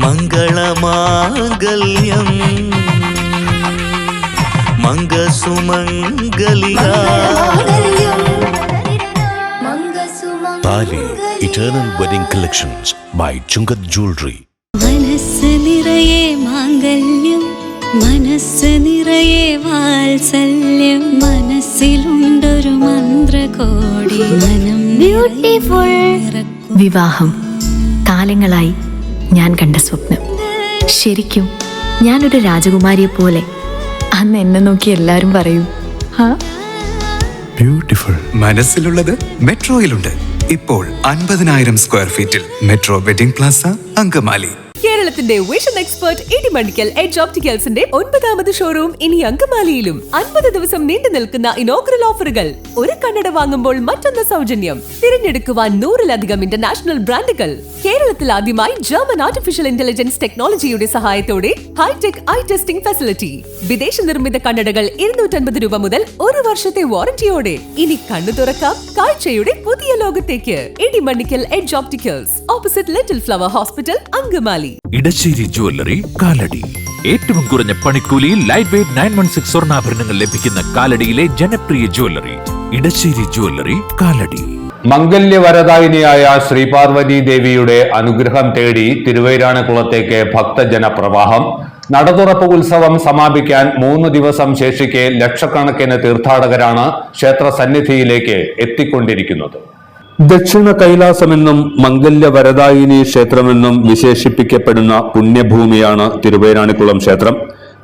മംഗളമാംഗല്യം മംഗസുമംഗലിക താലി eternal wedding collections by Chungath jewellery. മനസ്സ് നിറയെ മാംഗല്യം, മനസ്സ് നിറയെ വാത്സല്യം, മനസ്സിലുണ്ടൊരു മന്ത്രകോടി മനം ബ്യൂട്ടിഫുൾ. വിവാഹം കാലങ്ങളായി ഞാൻ കണ്ട സ്വപ്നം. ശരിക്കും ഞാനൊരു രാജകുമാരിയെ പോലെ. അന്ന് എന്നെ നോക്കി എല്ലാരും പറയും ബ്യൂട്ടിഫുൾ. മനസ്സിലുള്ളത് മെട്രോയിലുണ്ട്. ഇപ്പോൾ 50,000 സ്ക്വയർ ഫീറ്റിൽ മെട്രോ വെഡിംഗ് പ്ലാസ, അങ്കമാലി. കേരളത്തിന്റെ വിഷൻ എക്സ്പെർട്ട് ഇടിമണ്ണിക്കൽ എഡ്ജ് ഓപ്റ്റിക്കൽസിന്റെ 9ാമത് ഷോറൂം ഇനി അങ്കമാലിയിലും. 50 ദിവസം നീണ്ടു നിൽക്കുന്ന ഇനോഗ്രൽ ഓഫറുകൾ. ഒരു കണ്ണട വാങ്ങുമ്പോൾ മറ്റൊന്ന് സൗജന്യം. തിരഞ്ഞെടുക്കുവാൻ 100-ലധികം ഇന്റർനാഷണൽ ബ്രാൻഡുകൾ. കേരളത്തിൽ ആദ്യമായി ജർമ്മൻ ആർട്ടിഫിഷ്യൽ ഇന്റലിജൻസ് ടെക്നോളജിയുടെ സഹായത്തോടെ ഹൈടെക് ഐ ടെസ്റ്റിംഗ് ഫെസിലിറ്റി. വിദേശ നിർമ്മിത കണ്ണടകൾ 250 രൂപ മുതൽ 1 വർഷത്തെ വാറന്റിയോടെ. ഇനി കണ്ണു തുറക്കാം കാഴ്ചയുടെ പുതിയ ലോകത്തേക്ക്. Idimannickal edge opticals, opposite little flower hospital, Angamaly. Edassery jewellery, Kalady. ഏറ്റവും കുറഞ്ഞ പണിക്കൂലിയിൽ ലൈറ്റ് വെയ്റ്റ് 916 സ്വർണ്ണാഭരണങ്ങൾ ലഭിക്കുന്ന കാലടിയിലെ ജനപ്രിയ ജ്വല്ലറി ഇടശ്ശേരി ജ്വല്ലറി, കാലടി. മംഗല്യവരദായിനിയായ ശ്രീപാർവതി ദേവിയുടെ അനുഗ്രഹം തേടി തിരുവൈരാണിക്കുളത്തേക്ക് ഭക്തജന പ്രവാഹം. നടതുറപ്പ് ഉത്സവം സമാപിക്കാൻ 3 ദിവസം ശേഷിക്കെ ലക്ഷക്കണക്കിന് തീർത്ഥാടകരാണ് ക്ഷേത്ര സന്നിധിയിലേക്ക് എത്തിക്കൊണ്ടിരിക്കുന്നത്. ദക്ഷിണ കൈലാസമെന്നും മംഗല്യവരദായിനി ക്ഷേത്രമെന്നും വിശേഷിപ്പിക്കപ്പെടുന്ന പുണ്യഭൂമിയാണ് തിരുവൈരാണിക്കുളം ക്ഷേത്രം.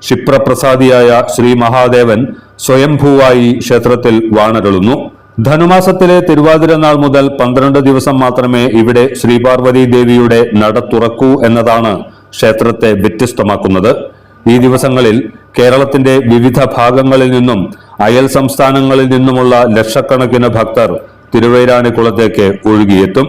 ക്ഷിപ്രപ്രസാദിയായ ശ്രീ മഹാദേവൻ സ്വയംഭൂവായി ക്ഷേത്രത്തിൽ വാണരുളുന്നു. ധനുമാസത്തിലെ തിരുവാതിര നാൾ മുതൽ 12 ദിവസം മാത്രമേ ഇവിടെ ശ്രീപാർവതി ദേവിയുടെ നട തുറക്കൂ എന്നതാണ് ക്ഷേത്രത്തെ വ്യത്യസ്തമാക്കുന്നത്. ഈ ദിവസങ്ങളിൽ കേരളത്തിന്റെ വിവിധ ഭാഗങ്ങളിൽ നിന്നും അയൽ സംസ്ഥാനങ്ങളിൽ നിന്നുമുള്ള ലക്ഷക്കണക്കിന് ഭക്തർ തിരുവൈരാണിക്കുളത്തേക്ക് ഒഴുകിയെത്തും.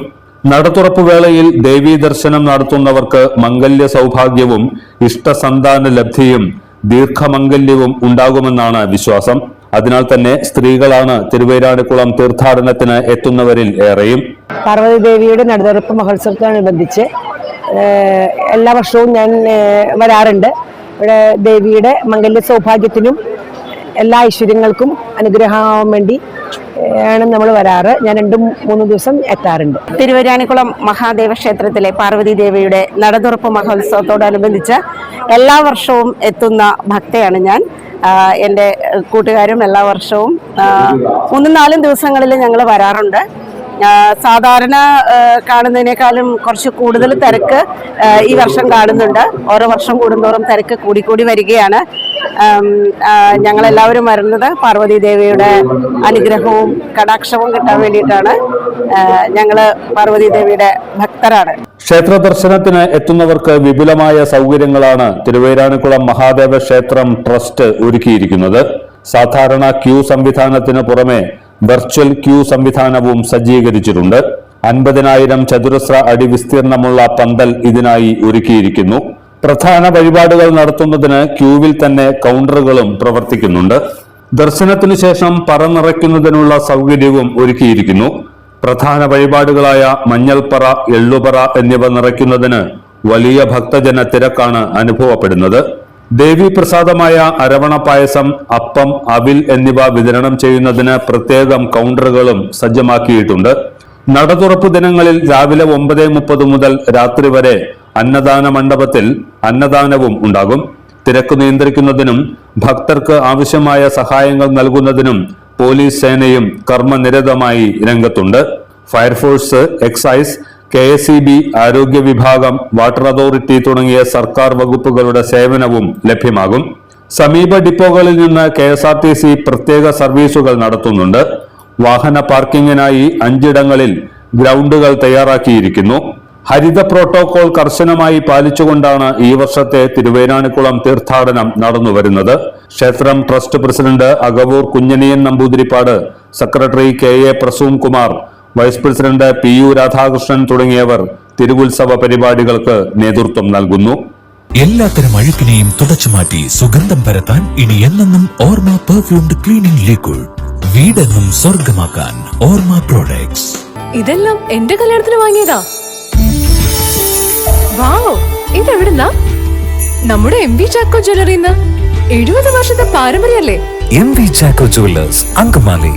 നടതുറപ്പ് വേളയിൽ ദേവീ ദർശനം നടത്തുന്നവർക്ക് മംഗല്യ സൗഭാഗ്യവും ഇഷ്ടസന്താന ലബ്ധിയും ദീർഘമംഗല്യവും ഉണ്ടാകുമെന്നാണ് വിശ്വാസം. അതിനാൽ തന്നെ സ്ത്രീകളാണ് തിരുവൈരാണിക്കുളം തീർത്ഥാടനത്തിന് എത്തുന്നവരിൽ ഏറെയും. പാർവതി ദേവിയുടെ നടതുറപ്പ് മഹോത്സവത്തോടനുബന്ധിച്ച് എല്ലാ വർഷവും ഞാൻ വരാറുണ്ട്. ഇവിടെ ദേവിയുടെ മംഗല്യ സൗഭാഗ്യത്തിനും എല്ലാ ഐശ്വര്യങ്ങൾക്കും അനുഗ്രഹമാവാൻ വേണ്ടി ആണ് നമ്മൾ വരാറ്. ഞാൻ 2-3 ദിവസം എത്താറുണ്ട്. തിരുവൈരാണിക്കുളം മഹാദേവ ക്ഷേത്രത്തിലെ പാർവതി ദേവിയുടെ നടതുറപ്പ് മഹോത്സവത്തോടനുബന്ധിച്ച് എല്ലാ വർഷവും എത്തുന്ന ഭക്തയാണ് ഞാൻ. എൻ്റെ കൂട്ടുകാരും എല്ലാ വർഷവും 3-4 ദിവസങ്ങളിൽ ഞങ്ങൾ വരാറുണ്ട്. സാധാരണ കാണുന്നതിനേക്കാളും കുറച്ച് കൂടുതൽ തിരക്ക് ഈ വർഷം കാണുന്നുണ്ട്. ഓരോ വർഷം കൂടുന്തോറും തിരക്ക് കൂടിക്കൂടി വരികയാണ്. ഞങ്ങളെല്ലാവരും വരുന്നത് പാർവതി ദേവിയുടെ അനുഗ്രഹവും കടാക്ഷവും കിട്ടാൻ വേണ്ടിയിട്ടാണ്. ഞങ്ങൾ പാർവതി ദേവിയുടെ ഭക്തരാണ്. ക്ഷേത്ര ദർശനത്തിന് എത്തുന്നവർക്ക് വിപുലമായ സൗകര്യങ്ങളാണ് തിരുവൈരാണിക്കുളം മഹാദേവ ക്ഷേത്രം ട്രസ്റ്റ് ഒരുക്കിയിരിക്കുന്നത്. സാധാരണ ക്യൂ സംവിധാനത്തിന് പുറമെ വെർച്വൽ ക്യൂ സംവിധാനവും സജ്ജീകരിച്ചിട്ടുണ്ട്. 50,000 ചതുരശ്ര അടി വിസ്തീർണമുള്ള പന്തൽ ഇതിനായി ഒരുക്കിയിരിക്കുന്നു. പ്രധാന വഴിപാടുകൾ നടത്തുന്നതിന് ക്യൂവിൽ തന്നെ കൗണ്ടറുകളും പ്രവർത്തിക്കുന്നുണ്ട്. ദർശനത്തിനു ശേഷം പറ നിറയ്ക്കുന്നതിനുള്ള സൗകര്യവും ഒരുക്കിയിരിക്കുന്നു. പ്രധാന വഴിപാടുകളായ മഞ്ഞൾപ്പറ, എള്ളുപറ എന്നിവ നിറയ്ക്കുന്നതിന് വലിയ ഭക്തജന തിരക്കാണ് അനുഭവപ്പെടുന്നത്. ദേവീ പ്രസാദമായ അരവണ പായസം, അപ്പം, അവിൽ എന്നിവ വിതരണം ചെയ്യുന്നതിന് പ്രത്യേകം കൗണ്ടറുകളും സജ്ജമാക്കിയിട്ടുണ്ട്. നടതുറപ്പ് ദിനങ്ങളിൽ രാവിലെ 9:30 മുതൽ രാത്രി വരെ അന്നദാന മണ്ഡപത്തിൽ അന്നദാനവും ഉണ്ടാകും. തിരക്ക് നിയന്ത്രിക്കുന്നതിനും ഭക്തർക്ക് ആവശ്യമായ സഹായങ്ങൾ നൽകുന്നതിനും പോലീസ് സേനയും കർമ്മനിരതമായി രംഗത്തുണ്ട്. ഫയർഫോഴ്സ്, എക്സൈസ്, KSEB, ആരോഗ്യ വിഭാഗം, വാട്ടർ അതോറിറ്റി തുടങ്ങിയ സർക്കാർ വകുപ്പുകളുടെ സേവനവും ലഭ്യമാകും. സമീപ ഡിപ്പോകളിൽ നിന്ന് KSRTC പ്രത്യേക സർവീസുകൾ നടത്തുന്നുണ്ട്. വാഹന പാർക്കിങ്ങിനായി 5 ഇടങ്ങളിൽ ഗ്രൗണ്ടുകൾ തയ്യാറാക്കിയിരിക്കുന്നു. ഹരിത പ്രോട്ടോകോൾ കർശനമായി പാലിച്ചുകൊണ്ടാണ് ഈ വർഷത്തെ തിരുവൈരാണിക്കുളം തീർത്ഥാടനം നടന്നുവരുന്നത്. ക്ഷേത്രം trust president Akavoor Kunjaniyan Namboothiripad, secretary KA Prasoom Kumar, vice president PU Radhakrishnan തുടങ്ങിയവർ തിരുവുത്സവ പരിപാടികൾക്ക് നേതൃത്വം നൽകുന്നു. എല്ലാത്തരം അഴുക്കിനെയും തുടച്ചുമാറ്റി സുഗന്ധം പരത്താൻ ഇനി എന്നെന്നും ഓർമ്മ പെർഫ്യൂംഡ് ക്ലീനിംഗ് ലിക്വിഡ്. വീടെന്നും സ്വർഗമാക്കാൻ ഓർമ്മ പ്രോഡക്ട്സ്. ഇതെല്ലാം എന്റെ കല്യാണത്തിന് വാങ്ങിയതാ. വാവ്, ഇതെവിടുന്നാ? നമ്മുടെ MV ചാക്കോ ജ്വല്ലറിന്ന്. 70 വർഷത്തെ പാരമ്പര്യല്ലേ? MV Chacko jewellers, Angamaly.